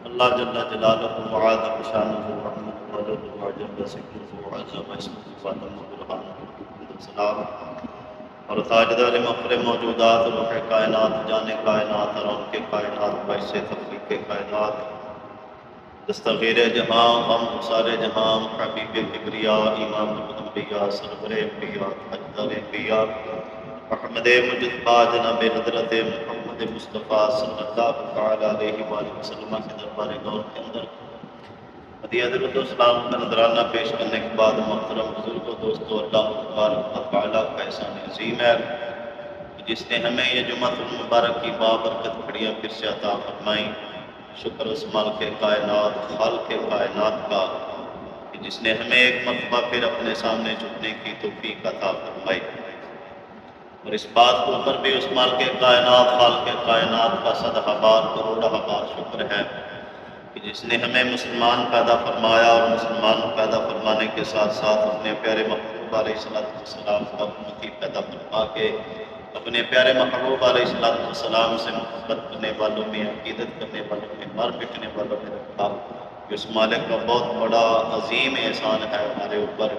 اللہ جل جلالہ وعاد بشانہ ورحمۃ وجود وجل ذکرہ وعظم اسمہ وتم برہانہ السلام اور تاجدار مفخر موجودات روح کائنات جان کائنات اور ان کے کائنات باعث تخلیق کائنات دستغیر جہاں ہم سارے جہاں حبیب کبریا امام الانبیاء سرور انبیاء تاجدار انبیاء محمد مجتبی جناب حضرت محمد مصطفیٰ صلی اللہ تعالیٰ علیہ وآلہ وسلم کے دربار گور کے اندر ہدیہ درود و سلام کا نذرانہ پیش کرنے کے بعد محترم بزرگوں دوستو، اللہ تبارک و تعالیٰ کا احسان عظیم ہے کہ جس نے ہمیں یہ جمعۃ المبارک کی بابرکت گھڑیاں پھر سے عطا فرمائیں۔ شکر اس مالک کائنات خالق کائنات کا کہ جس نے ہمیں ایک مرتبہ پھر اپنے سامنے جھکنے کی توفیق عطا فرمائی، اور اس بات کے اوپر بھی اس مالک کائنات خالق کائنات کا صدہ بار کروڑہ بار شکر ہے کہ جس نے ہمیں مسلمان پیدا فرمایا، اور مسلمان پیدا فرمانے کے ساتھ ساتھ اپنے پیارے محبوب علیہ السلام کا امتی پیدا فرما کے اپنے پیارے محبوب علیہ السلام سے محبت کرنے والوں میں، عقیدت کرنے والوں میں، مر مٹنے والوں میں رکھا۔ اس مالک کا بہت بڑا عظیم احسان ہے ہمارے اوپر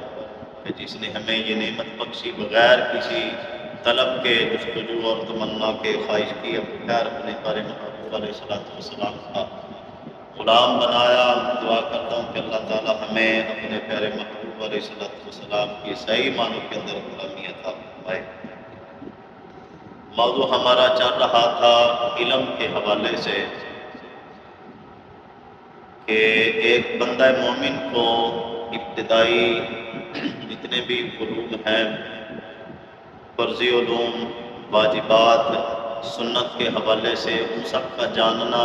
کہ جس نے ہمیں یہ نعمت بخشی، بغیر کسی طلب کے، جستجو اور تمنا کے، خواہش کی، بغیر اپنے پیارے محبوب علیہ السلام کا غلام بنایا۔ دعا کرتا ہوں کہ اللہ تعالی ہمیں اپنے پیارے محبوب علیہ السلام کی صحیح معنوں کے اندر غلامی عطا فرمائے۔ موضوع ہمارا چل رہا تھا علم کے حوالے سے کہ ایک بندہ مومن کو ابتدائی جتنے بھی علوم ہیں، فرضی علوم، واجبات، سنت کے حوالے سے ان سب کا جاننا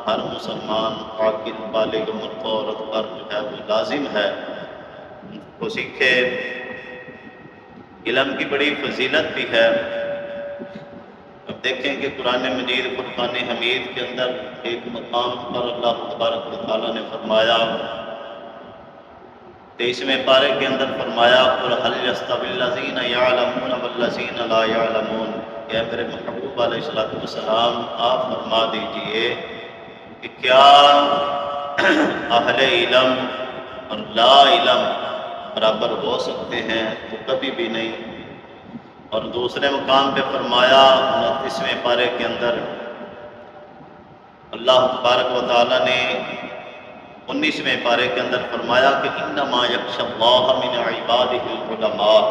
ہر مسلمان عاقل بالغ مرد عورت پر جو ہے وہ لازم ہے وہ سیکھے۔ علم کی بڑی فضیلت بھی ہے۔ اب دیکھیں کہ قرآن مجید فرقان حمید کے اندر ایک مقام پر اللہ تبارک و تعالیٰ نے فرمایا، 23ویں پارے کے اندر فرمایا، قُلْ هَلْ يَسْتَوِي الَّذِينَ يَعْلَمُونَ وَالَّذِينَ لَا يَعْلَمُونَ، کہ میرے محبوب علیہ السلام آپ فرما دیجئے کہ کیا اہل علم اور لا علم برابر ہو سکتے ہیں؟ تو کبھی بھی نہیں۔ اور دوسرے مقام پہ فرمایا 29ویں پارے کے اندر اللہ تبارک و تعالیٰ نے 19ویں پارے کے اندر فرمایا کہ انما یخشی اللہ من عبادہ العلماء،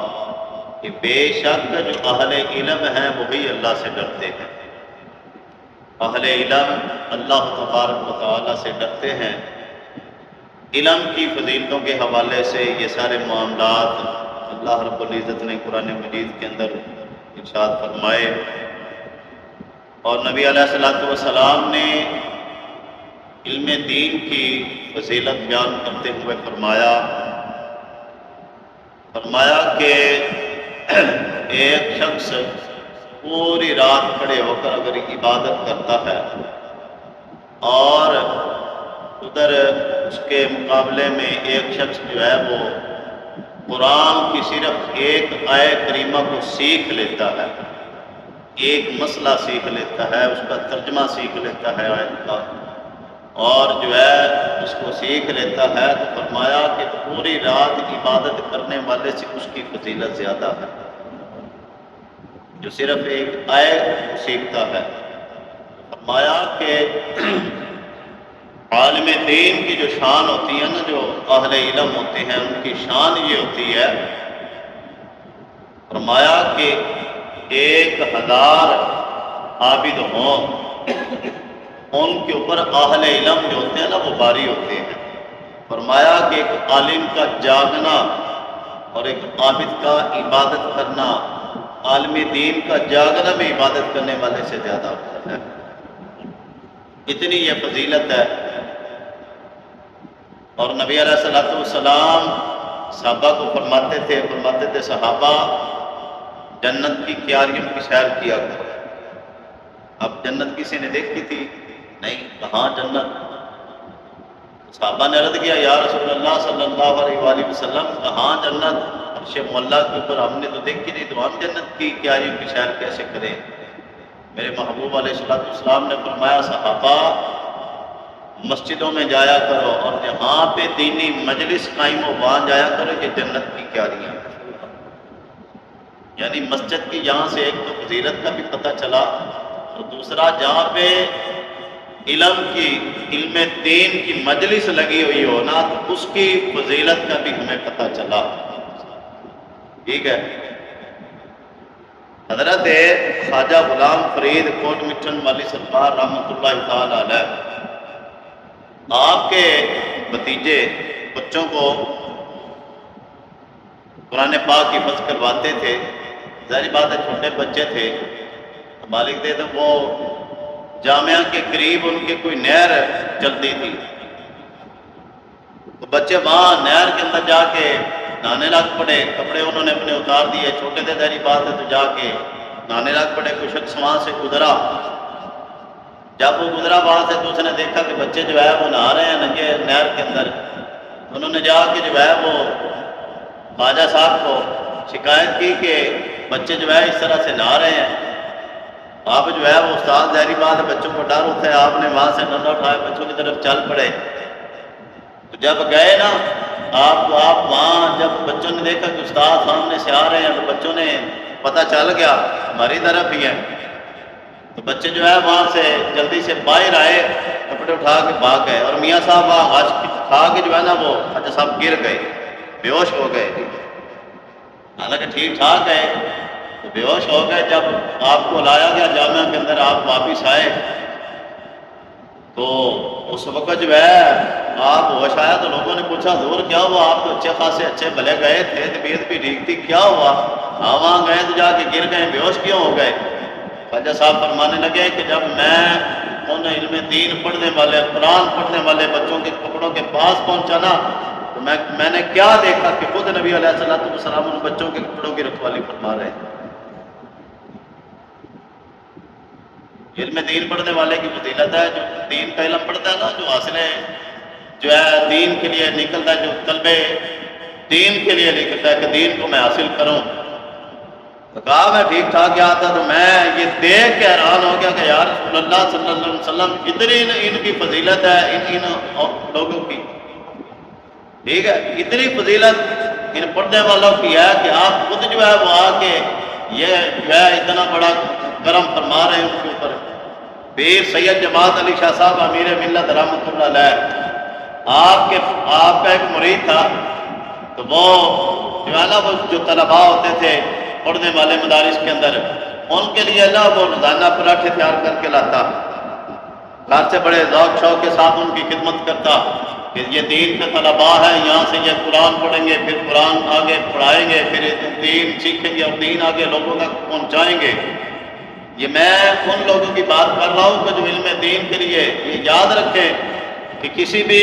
کہ بے شک جو اہل علم ہیں وہی اللہ سے ڈرتے ہیں۔ اہل علم اللہ تبارک و تعالیٰ سے ڈرتے ہیں۔ علم کی فضیلتوں کے حوالے سے یہ سارے معاملات اللہ رب العزت نے قرآن مجید کے اندر ارشاد فرمائے، اور نبی علیہ السلام نے علم دین کی فضیلت بیان کرتے ہوئے فرمایا کہ ایک شخص پوری رات کھڑے ہو کر اگر عبادت کرتا ہے اور ادھر اس کے مقابلے میں ایک شخص جو ہے وہ قرآن کی صرف ایک آیت کریمہ کو سیکھ لیتا ہے، ایک مسئلہ سیکھ لیتا ہے، اس کا ترجمہ سیکھ لیتا ہے آیت کا، اور جو ہے اس کو سیکھ لیتا ہے، تو فرمایا کہ پوری رات عبادت کرنے والے سے اس کی فضیلت زیادہ ہے جو صرف ایک آیت سیکھتا ہے۔ فرمایا کہ عالم دین کی جو شان ہوتی ہے نا، جو اہل علم ہوتے ہیں ان کی شان یہ ہوتی ہے، فرمایا کہ 1000 عابد ہوں، ان کے اوپر اہل علم جو ہوتے ہیں نا وہ باری ہوتے ہیں۔ فرمایا کہ ایک عالم کا جاگنا اور ایک عابد کا عبادت کرنا، عالم دین کا جاگنا بھی عبادت کرنے والے سے زیادہ افضل ہے، اتنی یہ فضیلت ہے۔ اور نبی علیہ السلام صحابہ کو فرماتے تھے صحابہ جنت کی کیاریوں کی سیر کیا کرو۔ اب جنت کسی نے دیکھی تھی؟ نہیں، کہاں جنت؟ صحابہ نے عرض کیا یا رسول اللہ صلی اللہ علیہ وآلہ وسلم، کہاں جنت؟ عرش معلیٰ کے اوپر ہم نے تو دیکھی نہیں، تو ہم جنت کی کیاریوں کی سیر کیسے کریں؟ میرے محبوب علیہ السلام نے فرمایا صحابہ مسجدوں میں جایا کرو، اور جہاں پہ دینی مجلس قائم ہو وہاں جایا کرو، یہ جنت کی کیاریاں ہیں۔ یعنی مسجد کی یہاں سے ایک تو فضیلت کا بھی پتہ چلا، اور دوسرا جہاں پہ علم دین کی مجلس لگی ہوئی ہو نا، تو اس کی فضیلت کا بھی ہمیں پتہ چلا۔ ٹھیک ہے۔ حضرت خواجہ غلام فرید کوٹ مٹھن والی سرکار رحمۃ اللہ تعالی علیہ آپ کے بھتیجے بچوں کو قرآن پاک حفظ کرواتے تھے۔ ظاہری بات ہے چھوٹے بچے تھے، مالک تھے، تو وہ جامعہ کے قریب ان کے کوئی نہر چلتی تھی، تو بچے وہاں نہر کے اندر جا کے نہانے لگ پڑے، کپڑے انہوں نے اپنے اتار دیے، چھوٹے تھے ظاہری بات ہے، تو جا کے نہانے لگ پڑے۔ کوئی شخص وہاں سے گزرا، جب وہ گزرا وہاں سے تو اس نے دیکھا کہ بچے جو ہے وہ نہا رہے ہیں ننگے نہر کے اندر۔ انہوں نے جا کے جو ہے وہ خواجہ صاحب کو شکایت کی کہ بچے جو ہے اس طرح سے نہا رہے ہیں۔ آپ جو ہے وہ استاد ظاہری بات ہے بچوں کو ڈر ہوتا ہے، آپ نے وہاں سے ڈنڈا اٹھایا بچوں کی طرف چل پڑے۔ تو جب گئے نا آپ وہاں، جب بچوں نے دیکھا کہ استاد سامنے سے آ رہے ہیں، تو بچوں نے پتہ چل گیا ہماری طرف ہی ہے، تو بچے جو ہے وہاں سے جلدی سے باہر آئے، کپڑے اٹھا کے بھاگ گئے، اور میاں صاحب وہاں غش کھا کے جو ہے نا وہ خواجہ صاحب گر گئے، بے ہوش ہو گئے۔ حالانکہ ٹھیک ٹھاک ہے، تو بے ہوش ہو گئے۔ جب آپ کو لایا گیا جامعہ کے اندر، آپ واپس آئے، تو اس وقت جو ہے آپ ہوش آیا تو لوگوں نے پوچھا حضور کیا ہوا، آپ تو اچھے خاصے اچھے بھلے گئے تھے، طبیعت بھی ٹھیک تھی، کیا ہوا؟ ہاں وہاں گئے تو جا کے گر گئے، بے ہوش کیوں ہو گئے؟ خواجہ صاحب فرمانے لگے کہ جب میں ان علم دین پڑھنے والے، قرآن پڑھنے والے بچوں کے کپڑوں کے پاس پہنچا نا، تو میں نے کیا دیکھا کہ خود نبی علیہ السلام ان بچوں کے کپڑوں کی رکھوالی فرما رہے ہیں۔ علم دین پڑھنے والے کی فضیلت ہے، جو دین کا علم پڑھتا ہے نا، جو حاصل جو ہے دین کے لیے نکلتا ہے، جو طلبے دین کے لیے نکلتا ہے کہ دین کو میں حاصل کروں، تو کہا میں ٹھیک ٹھاک گیا تھا، تو میں یہ دیکھ کے حیران ہو گیا کہ یا رسول اللہ صلی اللہ علیہ وسلم اتنی ان کی فضیلت ہے ان لوگوں کی، ٹھیک ہے، اتنی فضیلت ان پڑھنے والوں کی ہے کہ آپ خود جو ہے وہ آ کے یہ جو ہے اتنا بڑا کرم فرما رہے ہیں ان کے اوپر۔ پیر سید جماعت علی شاہ صاحب امیر ملت رحمۃ اللہ علیہ، آپ کا ایک مرید تھا، تو وہ جو ہے نا وہ جو طلباء ہوتے تھے پڑھنے والے مدارس کے اندر، ان کے لیے اللہ وہ روزانہ پراٹھے تیار کر کے لاتا، گھر سے بڑے ذوق شوق کے ساتھ ان کی خدمت کرتا کہ یہ دین کے طلباء ہیں، یہاں سے یہ قرآن پڑھیں گے، پھر قرآن آگے پڑھائیں گے، پھر دین سیکھیں گے اور دین آگے لوگوں تک پہنچائیں گے۔ یہ میں ان لوگوں کی بات کر رہا ہوں کہ جو علم دین کے لیے یہ یاد رکھیں کہ کسی بھی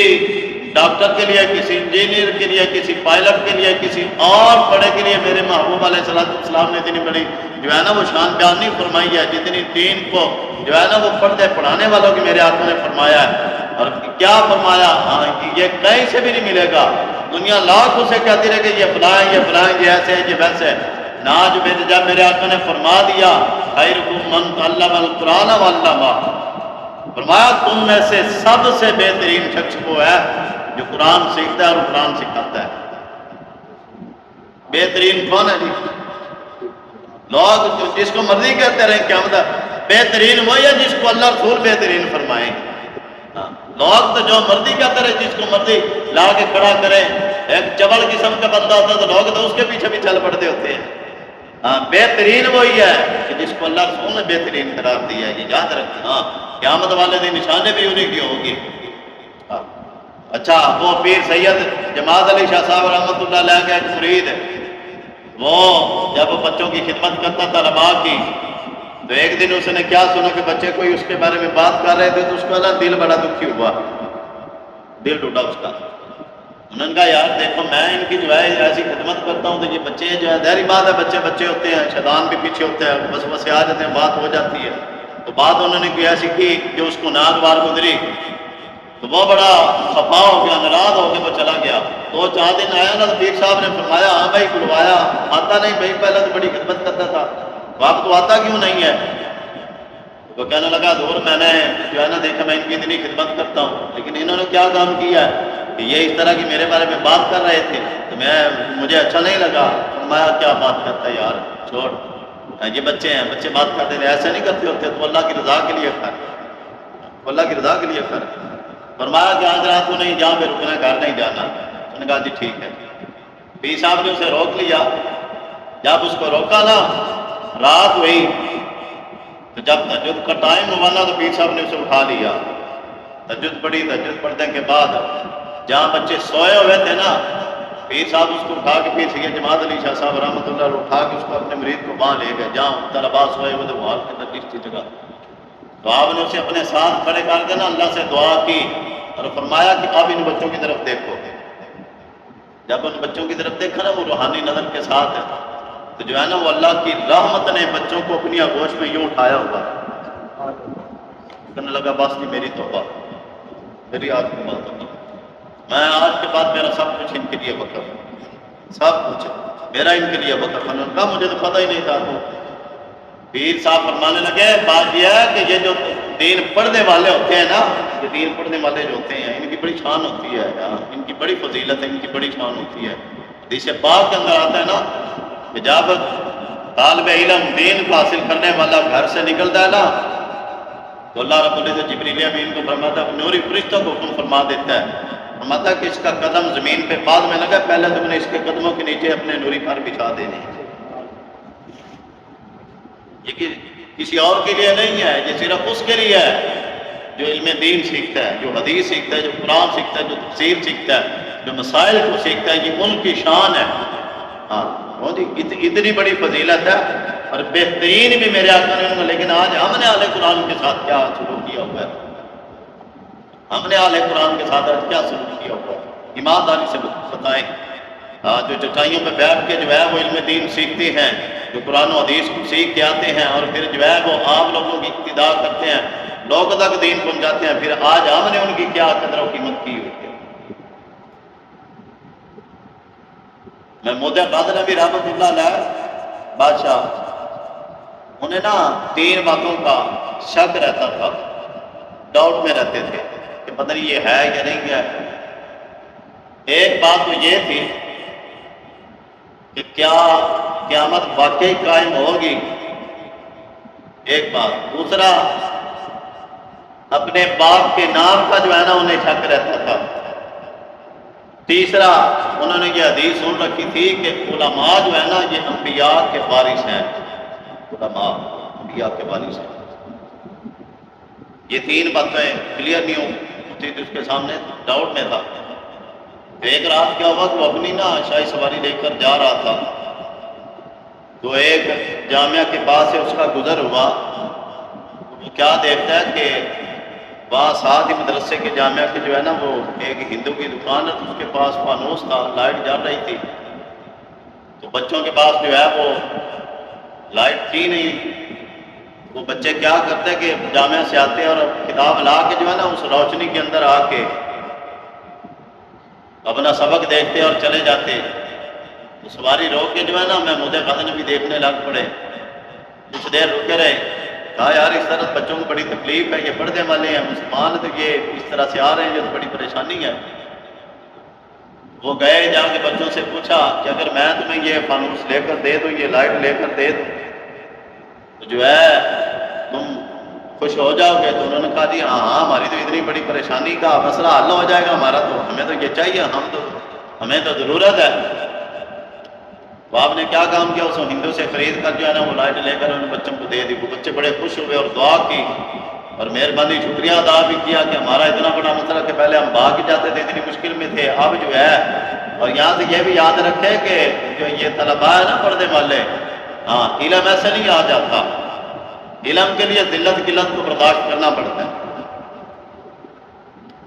ڈاکٹر کے لیے، کسی انجینئر کے لیے، کسی پائلٹ کے لیے، کسی اور بڑے کے لیے میرے محبوب علیہ السلام نے اتنی بڑی جو ہے نا وہ شان بیان نہیں فرمائی ہے جتنی دین کو جو ہے نا وہ پڑھتے پڑھانے والوں کی میرے آقا نے فرمایا ہے۔ اور کیا فرمایا؟ ہاں یہ کہیں سے بھی نہیں ملے گا، دنیا لاکھ اسے کہتی رہے کہ یہ فلاں یہ ایسے ہے، یہ ویسے ہے، نہ جب میرے آقا نے فرما دیا خیرکم من تعلم القرآن وعلمہ، فرمایا تم میں سے سب سے بہترین شخص وہ ہے جو قرآن سیکھتا ہے اور قرآن سکھاتا ہے۔ بہترین کون ہے جی؟ لوگ جس کو مرضی کہتے رہیں کیا مطلب، بہترین وہی ہے جس کو اللہ رسول بہترین فرمائے۔ لوگ تو جو مرضی کہتے رہے، جس کو مرضی لا کے کھڑا کریں، ایک چبل قسم کا بندہ ہوتا تو لوگ تو اس کے پیچھے بھی چل پڑتے ہوتے ہیں۔ بہترین وہی ہے کہ جس کو اللہ رسول نے بہترین قرار دیا ہے، یہ یاد رکھیں۔ ہاں قیامت والے دن نشانے بھی انہیں کی ہوگی۔ اچھا وہ پیر سید جماعت علی شاہ صاحب رحمۃ اللہ علیہ کا ایک مرید ہے، وہ جب بچوں کی خدمت کرتا تھا ربا کی، تو ایک دن اس نے کیا سنا کہ بچے کوئی اس کے بارے میں بات کر رہے تھے، تو اس کا نا دل بڑا دکھی ہوا، دل ٹوٹا اس کا۔ انہوں نے کہا یار دیکھو میں ان کی جو ہے ایسی خدمت کرتا ہوں تو یہ بچے جو ہے ظاہری بات ہے بچے ہوتے ہیں، شیطان بھی پیچھے ہوتے ہیں، بس بسے آ جاتے ہیں، بات ہو جاتی ہے، تو بات انہوں نے کوئی ایسی کی جو اس کو ناگوار گزری، تو وہ بڑا خفا ہو گیا، ناراض ہو کے وہ چلا گیا۔ 2-4 دن آیا نا تو پیر صاحب نے فرمایا ہاں بھائی بلوایا، آتا نہیں بھائی، پہلے تو بڑی خدمت کرتا تھا، اب تو آتا کیوں نہیں ہے؟ وہ کہنے لگا دور میں نے جو ہے نا دیکھا میں ان کی اتنی خدمت کرتا ہوں، لیکن انہوں نے کیا کام کیا ہے کہ یہ اس طرح کی میرے بارے میں بات کر رہے تھے تو مجھے اچھا نہیں لگا۔ فرمایا کیا بات کرتا ہے یار، چھوڑ، یہ بچے ہیں، بچے بات کرتے ہیں، ایسے نہیں کرتے ہوتے، تو اللہ کی رضا کے لیے کر، اللہ کی رضا کے لیے کر۔ فرمایا کہ آج رات کو نہیں، جہاں پہ رکنا ہے گھر نہیں جانا۔ اس نے کہا جی ٹھیک ہے۔ پیر صاحب نے اسے روک لیا۔ جب اس کو روکا نا، رات ہوئی تو جب تہجد کا ٹائم ہوا نا تو پیر صاحب نے اسے اٹھا لیا، تہجد پڑھی، تہجد پڑھنے کے بعد جہاں بچے سوئے ہوئے تھے نا، پیر صاحب اس کو اٹھا کے، پیر سید جماعت علی شاہ صاحب رحمۃ اللہ علیہ اٹھا کے اس کو اپنے مرید کو وہاں لے گئے جہاں طلباء سوئے ہوئے تھے، وہاں کے اندر جس جگہ۔ تو آپ نے اسے اپنے ساتھ کھڑے کر کے نا اللہ سے دعا کی اور فرمایا کہ اب ان بچوں کی طرف دیکھو۔ جب ان بچوں کی طرف دیکھا نا وہ روحانی نظر کے ساتھ ہے، تو جو ہے نا وہ اللہ کی رحمت نے بچوں کو اپنی آغوش میں یوں اٹھایا ہوا، کہنے لگا بس جی میری توبہ، میری آج کی بات ہوگی، میں آج کے بعد میرا سب کچھ ان کے لیے وقف، سب کچھ میرا ان کے لیے وقف ہے۔ ان کا مجھے تو پتہ ہی نہیں تھا۔ تو پیر صاحب فرمانے لگے بات یہ ہے کہ یہ جو دین پڑھنے والے ہوتے ہیں نا، یہ دین پڑھنے والے جو ہوتے ہیں ان کی بڑی شان ہوتی ہے، ان کی بڑی فضیلت ہے، ان کی بڑی شان ہوتی ہے۔ حدیث پاک کے اندر آتا ہے نا کہ جب طالب علم دین کو حاصل کرنے والا گھر سے نکلتا ہے نا تو اللہ رب العزت جبریل امین کو فرماتا ہے، نوری فرشتوں کو حکم فرما دیتا ہے، فرماتا ہے کہ اس کا قدم زمین پہ بعد میں لگا، پہلے تم نے اس کے قدموں کے نیچے اپنے نوری پر بچھا دینے۔ یہ کسی اور کے لیے نہیں ہے، یہ صرف اس کے لیے ہے جو علم دین سیکھتا ہے، جو حدیث سیکھتا ہے، جو قرآن سیکھتا ہے، جو تفسیر سیکھتا ہے، جو مسائل کو سیکھتا ہے۔ یہ ان کی شان ہے۔ ہاں اتنی بڑی فضیلت ہے اور بہترین بھی میرے آقا نے۔ لیکن آج ہم نے اہل قرآن کے ساتھ کیا سلوک کیا ہوا ہے؟ ہم نے اہل قرآن کے ساتھ آج کیا سلوک کیا ہوا ہے؟ ایمانداری سے بتائیں۔ جو چٹائیوں پہ بیٹھ کے جو ہے وہ علم دین سیکھتے ہیں، جو قرآن و حدیث کو سیکھ کے آتے ہیں اور پھر جو ہے وہ عام لوگوں کی اقتداء کرتے ہیں، لوگوں تک دین پہنچاتے ہیں، پھر آج ہم نے ان کی کیا قدر و قیمت کی ہوئی ہے؟ محمود قادر نبی رحمۃ اللہ علیہ بادشاہ، انہیں نا 3 باتوں کا شک رہتا تھا، ڈاؤٹ میں رہتے تھے کہ پتہ نہیں یہ ہے یا نہیں ہے۔ ایک بات تو یہ تھی کہ کیا قیامت واقعی قائم ہوگی، ایک بات۔ دوسرا اپنے باپ کے نام کا جو ہے نا انہیں شک رہتا تھا۔ تیسرا انہوں نے یہ حدیث سن رکھی تھی کہ علماء جو ہے نا یہ انبیاء کے وارث ہیں، علماء انبیاء کے وارث ہیں۔ یہ 3 باتیں کلیئر نہیں ہوتی تھی اس کے سامنے، ڈاؤٹ میں تھا۔ ایک رات کیا ہوا کہ وہ اپنی نا شاہی سواری لے کر جا رہا تھا، تو ایک جامعہ کے پاس سے اس کا گزر ہوا۔ وہ کیا دیکھتا ہے کہ وہاں ساتھ ہی مدرسے کے جامعہ کے جو ہے نا وہ ایک ہندو کی دکان ہے، تو اس کے پاس فانوس تھا، لائٹ جل رہی تھی۔ تو بچوں کے پاس جو ہے وہ لائٹ تھی نہیں، وہ بچے کیا کرتے کہ جامعہ سے آتے اور کتاب لا کے جو ہے نا اس روشنی کے اندر آ کے اپنا سبق دیکھتے اور چلے جاتے۔ تو سواری روک کے جو ہے نا محمود قادر نبی دیکھنے لگ پڑے، کچھ دیر رکے رہے، کہا یار اس طرح بچوں کو بڑی تکلیف ہے، یہ پڑھنے والے ہیں، مسلمان تو یہ اس طرح سے آ رہے ہیں، یہ تو بڑی پریشانی ہے۔ وہ گئے، جا کے بچوں سے پوچھا کہ اگر میں تمہیں یہ فانوس لے کر دے دوں، یہ لائٹ لے کر دے دوں تو جو ہے تم خوش ہو جاؤ گے؟ تو انہوں نے کہا جی ہاں ہماری تو اتنی بڑی پریشانی کا مسئلہ حل ہو جائے گا ہمارا، تو ہمیں تو یہ چاہیے، ہمیں تو ضرورت ہے۔ تو آپ نے کیا کام کیا؟ اس کو ہندو سے خرید کر جو ہے نا وہ لائٹ لے کر ان بچوں کو دے دی۔ وہ بچے بڑے خوش ہوئے اور دعا کی اور مہربانی شکریہ ادا بھی کیا کہ ہمارا اتنا بڑا مسئلہ کہ پہلے ہم بھاگ ہی جاتے تھے، اتنی مشکل میں تھے، اب جو ہے۔ اور یہاں سے یہ بھی یاد رکھے کہ جو یہ طلباء ہے نا پڑھنے والے، ہاں علم ایسے نہیں آ جاتا، علم کے لیے ذلت قلت کو برداشت کرنا پڑتا ہے۔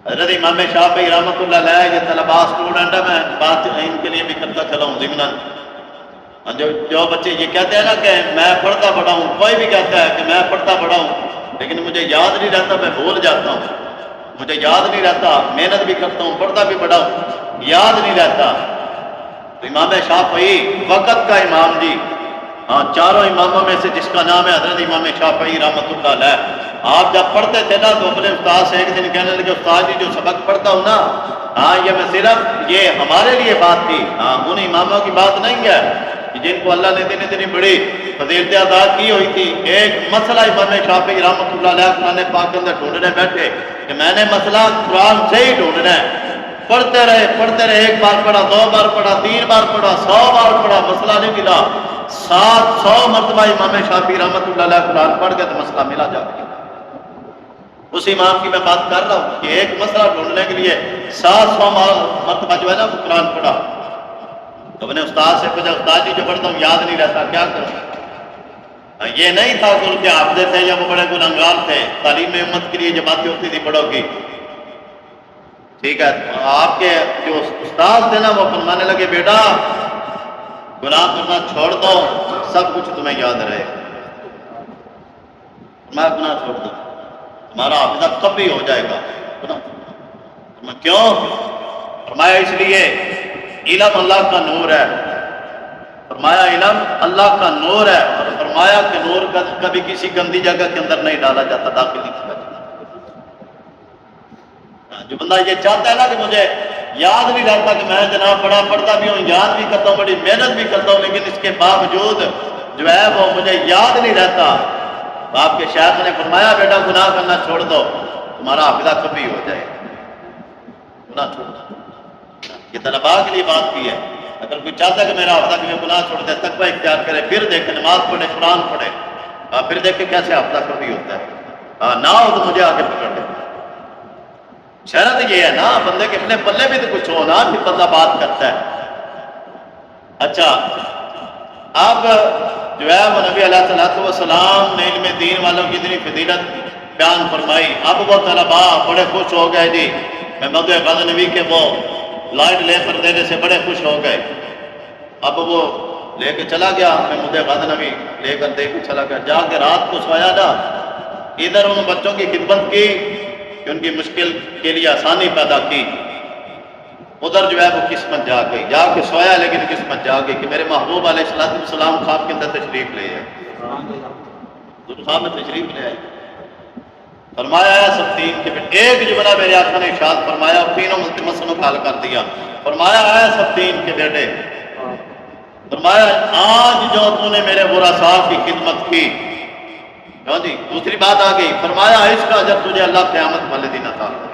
حضرت امام شافعی رحمۃ اللہ علیہ، یہ طلباء اسٹوڈنٹ ہے، میں بات ان کے لیے بھی کرتا چلا ہوں ضمناً۔ جو بچے یہ کہتے ہیں نا کہ میں پڑھتا بڑا ہوں، کوئی بھی کہتا ہے کہ میں پڑھتا بڑا ہوں لیکن مجھے یاد نہیں رہتا، میں بھول جاتا ہوں، مجھے یاد نہیں رہتا، محنت بھی کرتا ہوں، پڑھتا بھی بڑا ہوں، یاد نہیں رہتا۔ تو امام شافعی وقت کا امام جی، ہاں چاروں اماموں میں سے جس کا نام ہے حضرت امام شافعی رحمۃ اللہ علیہ، آپ جب پڑھتے تھے نا تو اپنے استاد سے ایک دن کہنے لگے استاد جی جو سبق پڑھتا ہوں نا، ہاں یہ میں صرف یہ ہمارے لیے بات تھی، ہاں ان اماموں کی بات نہیں ہے کہ جن کو اللہ نے دن اتنی بڑی فضیلت عطا کی ہوئی تھی۔ ایک مسئلہ امام شافعی رحمۃ اللہ علیہ قرآن پاک کے اندر ڈھونڈنے بیٹھے کہ میں نے مسئلہ قرآن سے ہی ڈھونڈنا ہے، پڑھتے رہے، ایک بار پڑھا، 2 بار پڑھا، 3 بار پڑھا، 100 بار پڑھا، مسئلہ نہیں ملا۔ 700 مرتبہ امام شافعی رحمۃ اللہ علیہ قرآن پڑھ کے تو مسئلہ ملا جا کے۔ اس امام کی میں بات کر رہا ہوں کہ ایک مسئلہ ڈھونڈنے کے لیے 700 مرتبہ جو ہے نا وہ قرآن پڑھا۔ تو میں نے استاد سے پوچھا استاد جی جو پڑھتا ہوں یاد نہیں رہتا، کیا کروں؟ یہ نہیں تھا کہ ان کے حافظ تھے یا وہ بڑے گنہگار تھے، تعلیم امت کے لیے جو باتیں ہوتی تھی پڑھو گی، ٹھیک ہے۔ آپ کے جو استاد تھے نا وہ فرمانے لگے بیٹا گناہ کرنا چھوڑ دو، سب کچھ تمہیں یاد رہے۔ میں گناہ چھوڑ دو تمہارا حافظہ کب بھی ہو جائے گا۔ میں کیوں؟ فرمایا اس لیے علم اللہ کا نور ہے، فرمایا علم اللہ کا نور ہے، اور فرمایا کہ نور کبھی کسی گندی جگہ کے اندر نہیں ڈالا جاتا، داخل نہیں کیا جاتا۔ جو بندہ یہ چاہتا ہے نا کہ مجھے یاد نہیں رہتا کہ میں جناب بڑا پڑھتا بھی ہوں، یاد بھی کرتا ہوں، بڑی محنت بھی کرتا ہوں، لیکن اس کے باوجود جو ہے وہ مجھے یاد نہیں رہتا، تو آپ کے شیخ نے فرمایا بیٹا گناہ کرنا چھوڑ دو، تمہارا حافظہ کبھی ہو جائے، گناہ چھوڑ دو۔ یہ طلباء کے لیے بات کی ہے، اگر کوئی چاہتا ہے کہ میرا حافظہ کہ میں گناہ چھوڑ دے، تقوی اختیار کرے، پھر دیکھے نماز پڑھے، قرآن پڑھے، پھر دیکھے کیسے حافظہ کبھی ہوتا ہے۔ نہ ہو تو مجھے آگے پکڑ لے۔ شرط یہ ہے نا بندے کے اپنے پلے بھی تو کچھ ہو نا، پھر بندہ بات کرتا ہے۔ اچھا اب جو ہے وہ نبی علیہ السلام نے علم دین والوں کی اتنی فضیلت بیان فرمائی، اب وہ طلباء بڑے خوش ہو گئے جی، محمد غزنوی کے وہ لائٹ لے کر دینے سے بڑے خوش ہو گئے۔ اب وہ لے کے چلا گیا، محمد غزنوی لے کر دے کے چلا گیا، جا کے رات کو سویا نا، ادھر ان بچوں کی خدمت کی کہ ان کی مشکل کے لیے آسانی پیدا کی، ادھر جو ہے وہ قسمت جا گئی، جا کے سویا لیکن قسمت جا گئی کہ میرے محبوب علیہ السلام خواب کے اندر تشریف لے آئے، خواب میں تشریف لے آئے۔ فرمایا سب تین کے پھر ایک جملہ میرے آقا نے ارشاد فرمایا، تینوں مسئلوں کا حل کر دیا۔ فرمایا ہے سب تین کے بیٹے، فرمایا آج جو تو نے میرے ورثاء کی خدمت کی، جی دوسری بات آ گئی، فرمایا اس کا اجر تجھے اللہ قیامت والے دن عطا کرے۔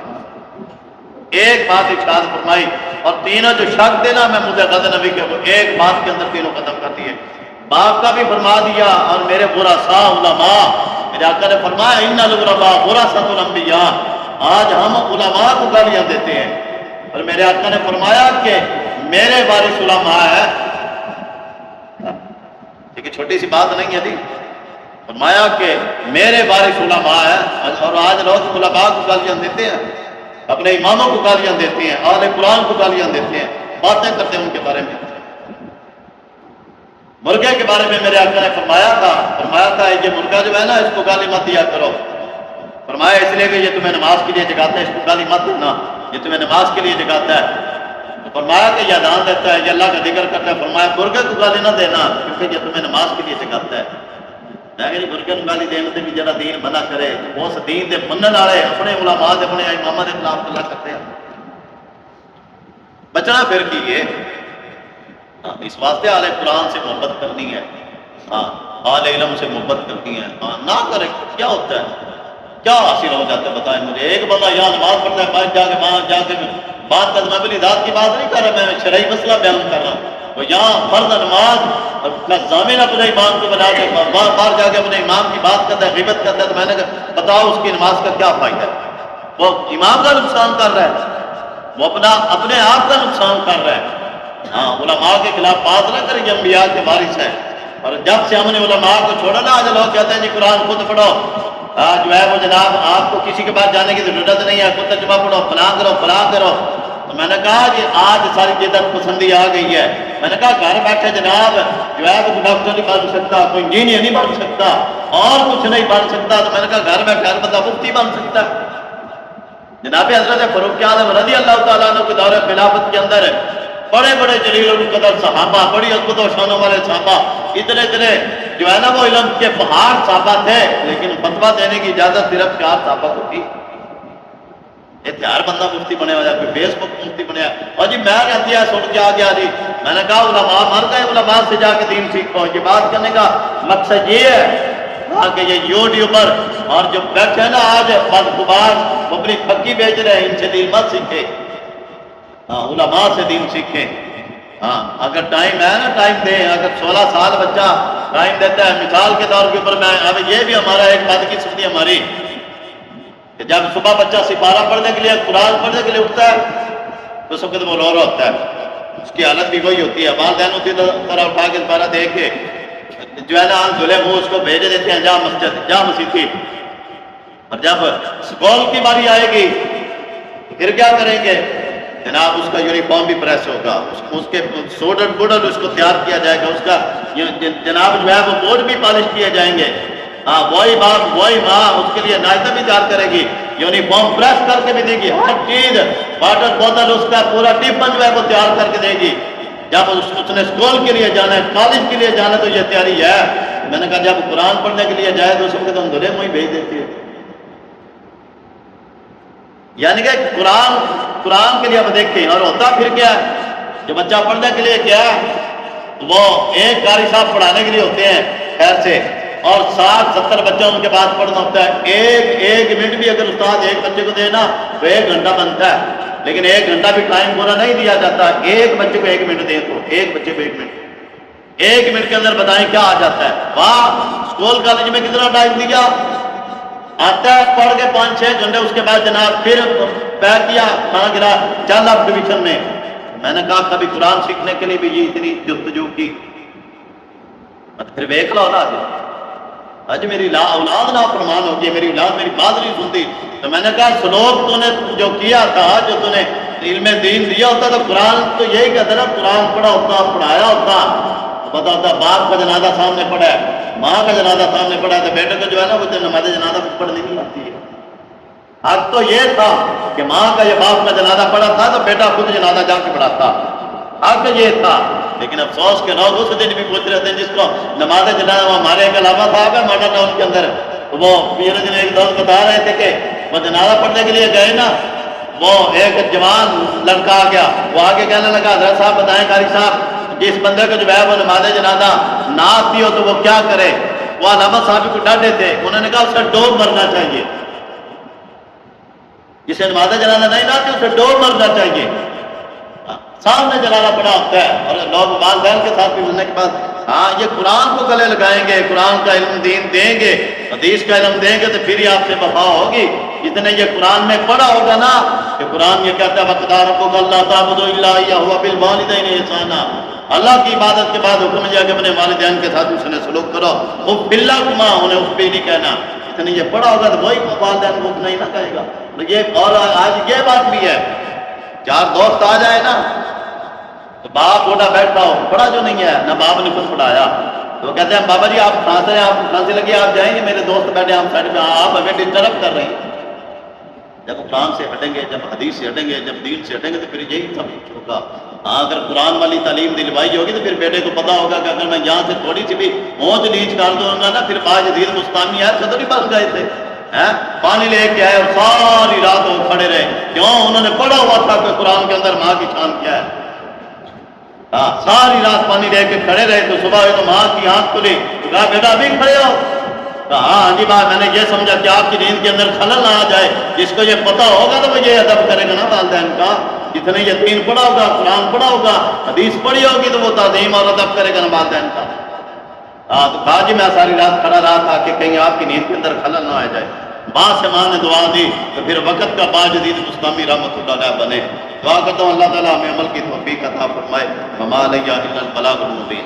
ایک بات ارشاد فرمائی، اور تینوں جو شک دینا میں مجھے غزنوی کے ایک بات کے اندر تینوں ختم کر دیے، باپ کا بھی فرما دیا اور میرے ورثاء علماء، میرے آقا نے فرمایا ان العلماء ورثۃ الانبیاء، آج ہم علماء کو گالیاں دیتے ہیں، اور میرے آقا نے فرمایا کہ میرے وارث علماء ہے، لیکن چھوٹی سی بات نہیں ہے جی، فرمایا کہ میرے وارث علماء ہے، اور آج لوگ علماء کو گالیاں دیتے ہیں، اپنے اماموں کو گالیاں دیتے ہیں، اہل قرآن کو گالیاں دیتے ہیں، باتیں کرتے ہیں ان کے بارے میں۔ مرغے کے بارے میں میرے آقا نے فرمایا تھا یہ مرغا جو ہے نا اس کو گالی مت دیا کرو، فرمایا اس لیے کہ یہ تمہیں نماز کے لیے جگاتا ہے، اس کو گالی مت دینا، یہ تمہیں نماز کے لیے جگاتا ہے۔ تو فرمایا کہ یہ اذان دیتا ہے، یہ اللہ کا ذکر کرتا ہے، فرمایا مرغے کو گالی نہ دینا کیونکہ یہ تمہیں نماز کے لیے جگاتا ہے۔ لیکن مرغے کو گالی دینے سے بھی جرا دین منع کرے، اس دین دے منن والے اپنے علماء دے اپنے اماماں دے خلاف گلا کرتے ہیں، بچنا پھر کیے۔ اس واسطے اہل قرآن سے محبت کرنی ہے، اہل علم سے محبت کرنی ہے، نہ کرے کیا ہوتا ہے، کیا حاصل ہو جاتا ہے بتائیں مجھے؟ ایک بندہ یہاں نماز پڑھتا ہے، باہر جا کے وہاں جا کے بات کرنا، میں اپنی ذات کی بات نہیں کر رہا، میں شرعی مسئلہ بیان کر رہا ہوں۔ وہ یہاں فرض نماز اپنا ضامن اپنے امام کو بنا کے باہر جا کے اپنے امام کی بات کرتا ہے، غیبت کرتا ہے، تو میں نے کہا بتاؤ اس کی نماز کا کیا فائدہ ہے؟ وہ امام کا نقصان کر رہا ہے، وہ اپنے آپ کا نقصان کر رہا ہے۔ علماء کے خلاف بات نہ کریں، یہ انبیاء کے وارث ہیں، اور جب سے ہم نے علماء کو چھوڑا نا، آج لوگ کہتے ہیں جی قرآن خود پڑھو، جو ہے وہ جناب آپ کو کسی کے پاس جانے کی ضرورت نہیں ہے، خود ترجمہ پڑھو، فلاں کرو فلاں کرو۔ تو میں نے کہا کہ آج ساری جدت پسندی آ گئی ہے، میں نے کہا گھر بیٹھے جناب جو ہے وہ ڈاکٹر نہیں بن سکتا، کوئی انجینئر نہیں بن سکتا، اور کچھ نہیں بن سکتا، تو میں نے کہا گھر بیٹھے ہر بندہ مفتی بن سکتا ہے۔ جناب حضرت فاروق اعظم رضی اللہ تعالیٰ عنہ کے دور خلافت کے اندر بڑے بڑے جلیل القدر صحابہ، بڑی عظمت و شانوں والے صحابہ اتنے اتنے جو ہے نا وہ علم کے پہاڑ صحابہ تھے، لیکن فتویٰ دینے کی اجازت صرف 4 صحابہ کو تھی۔ ہر بندہ مفتی بنے ہوا ہے، فیس بک مفتی بنے ہوا، اور جی میں رہتی ہے سن کے آ گیا جی، میں نے کہا علماء مر گئے، علماء سے جا کے دین سیکھو۔ یہ بات کرنے کا مقصد یہ ہے کہ یہ یوٹیوبر اور جو بیٹھے ہیں نا آج بدخبار وہ اپنی پھکی بیچ رہے ہیں، ان سے دین مت سیکھے، ہاں علماء سے دین سیکھیں۔ ہاں اگر ٹائم ہے نا ٹائم دیں، اگر 16 سال بچہ ٹائم دیتا ہے، مثال کے طور کے اوپر میں اب یہ بھی ہمارا ایک بدقسمتی ہماری کہ جب صبح بچہ سپارہ پڑھنے کے لیے قرآن پڑھنے کے لیے اٹھتا ہے تو اس وقت وہ رو رہا ہوتا ہے، اس کی حالت بھی وہی ہوتی ہے، والدین اسی طرح اٹھا کے سپارہ دے کے جو ہے نا دھلے منہ اس کو بھیج دیتے ہیں، جا مسجد جا مسیحی۔ اور جب اسکول کی باری آئے گی پھر کیا کریں گے جناب؟ اس کا یونیفارم بھی پریس ہوگا، اس کے سوڈر بوڈر اس کو تیار کیا جائے گا، اس کا جناب جو ہے وہ بورڈ بھی پالش کیے جائیں گے، ہاں وہی باپ وہی ماں اس کے لیے ناشتہ بھی تیار کرے گی، یونیفارم پریس کر کے بھی دے گی، ہر چیز واٹر بوتل اس کا پورا ٹفن جو ہے وہ تیار کر کے دے گی۔ جب اس نے اسکول کے لیے جانا ہے، کالج کے لیے جانا ہے تو یہ تیاری ہے۔ میں نے کہا جب قرآن پڑھنے کے لیے جائے تو اس وقت ہم دھلے منہ ہی بھیج دیتے ہیں۔ یعنی کہ قرآن کے لیے اب دیکھیں، اور ہوتا پھر کیا ہے؟ جو بچہ پڑھنے کے لیے کیا وہ ایک قاری صاحب پڑھانے کے لیے ہوتے ہیں خیر سے، اور 60-70 بچہ ان کے بعد پڑھنا ہوتا ہے۔ ایک منٹ بھی اگر استاد ایک بچے کو دے نا تو 1 گھنٹہ بنتا ہے، لیکن 1 گھنٹہ بھی ٹائم پورا نہیں دیا جاتا۔ ایک بچے کو 1 منٹ دیں تو ایک بچے کو 1 منٹ، 1 منٹ کے اندر بتائیں کیا آ جاتا ہے؟ واہ، اسکول کالج میں کتنا ٹائم دیا؟ آتا ہے پڑھ کے 5-6 گھنٹے، اس کے بعد جناب پھر پیک کیا کھانا گرا، چل اب ٹیوشن میں۔ میں نے کہا کبھی قرآن سیکھنے کے لیے بھی یہ اتنی جستجو کی؟ پھر دیکھ لو اولاد، آج میری اولاد نافرمان ہوگی، میری اولاد میری بات نہیں سنتی۔ تو میں نے کہا سلوک تو نے جو کیا تھا، جو تو نے علم دین دیا ہوتا تو قرآن تو یہی کہتا نا، قرآن پڑھا ہوتا پڑھایا ہوتا تو پتا ہوتا باپ کا جنازہ سامنے پڑا ہے، ماں کا جنازہ سامنے پڑا ہے، تو بیٹے کو جو ہے نا وہ نماز جنازہ پڑھنی نہیں آتی ہے۔ حق تو یہ تھا کہ ماں کا یا باپ کا جنازہ پڑا تھا تو بیٹا خود جنازہ جا کے پڑھاتا، حق یہ تھا۔ لیکن افسوس کے لوگ اس دن بھی پوچھ رہے تھے جس کو نماز جنازہ، ہمارے ایک علامہ صاحب ہے ماڈل ٹاؤن کے اندر، وہ پیر دن ایک دوست بتا رہے تھے کہ وہ جنازہ پڑھنے کے لیے گئے نا، وہ ایک جوان لڑکا آ گیا، وہ آگے کہنے لگا حضرت صاحب بتائیں قاری صاحب جس بندے کو جو ہے وہ نماز جنازہ نہ آتی ہو تو وہ کیا کرے؟ وہ علامہ صاحب کو ڈانٹے تھے، انہوں نے کہا اسے ڈوب مرنا چاہیے، جسے نماز جنازہ نہیں نہ آتی اسے ڈوب مرنا چاہیے۔ سامنے جنازہ پڑا ہوتا ہے اور لوگ والدین کے ساتھ بھی ملنے کے بعد ہاں یہ قرآن کو گلے لگائیں گے، قرآن کا علم دین دیں گے، حدیث کا علم دیں گے تو پھر ہی آپ سے وفا ہوگی۔ جتنے یہ قرآن میں پڑھا ہوگا نا کہ قرآن یہ کہتا ہے وَقَضَىٰ رَبُّكَ أَلَّا تَعْبُدُوا إِلَّا إِيَّاهُ وَبِالْوَالِدَيْنِ إِحْسَانًا، اللہ کی عبادت کے بعد حکم دیا کہ اپنے والدین کے ساتھ اس نے سلوک کرو، اف بِاللَّهُمَا، انہیں اف بھی نہیں کہنا۔ اتنے یہ پڑھا ہوگا تو وہی والدین کو اف نہیں نہ کہے گا۔ اور آج یہ بات بھی ہے، 4 دوست آ جائے نا تو باپ بوڑھا بیٹھا ہو، پڑھا جو نہیں ہے نہ باپ نے خود پڑھایا، تو وہ کہتے ہیں بابا جی آپ کہاں سے ہیں، آپ کھانسی لگی آپ جائیں گے، میرے دوست بیٹھے ہم سائڈ میں، آپ ہمیں ڈسٹرب کر رہے ہیں۔ جب قرآن سے ہٹیں گے، جب حدیث سے ہٹیں گے، جب دین سے ہٹیں گے تو پھر یہی سب ہوگا۔ ہاں اگر قرآن والی تعلیم دلوائی ہوگی تو پھر بیٹے کو پتا ہوگا کہ اگر میں یہاں سے تھوڑی سی بھی اونچ نیچ کر دوں گا نا، پھر باجدید مستانی ہے صدر ہی بن گئے تھے، پانی لے کے آئے اور ساری رات وہ کھڑے رہے، کیوں؟ انہوں نے پڑھا ہوا تھا کہ قرآن کے اندر ماں کی شان کیا ہے۔ ہاں ساری رات پانی لے کے کھڑے رہے تو صبح ہوئی تو ماں کی آنکھ کھلی تو کہا بیٹا ابھی کھڑے ہو؟ کہا ہاں جی بات، میں نے یہ سمجھا کہ آپ کی نیند کے اندر خلل نہ آ جائے، جس کو یہ پتا ہوگا تو وہ یہ ادب کرے گا نا والدین کا، جتنے یہ دین پڑھا ہوگا، قرآن پڑھا ہوگا، حدیث پڑھی ہوگی تو وہ تعظیم اور ادب کرے گا نا والدین کا۔ ہاں تو کہا جی میں ساری رات کھڑا رہا تھا کہ کہیں آپ کی نیند کے اندر خلل نہ آ جائے۔ ماں سے ماں نے دعا دی تو پھر وقت کا باجدید مستمی رحمۃ اللہ علیہ بنے۔ دعا کرتا ہوں اللہ تعالیٰ ہمیں عمل کی توفیق عطا فرمائے۔ وما علیہ الا البلاغ المبین۔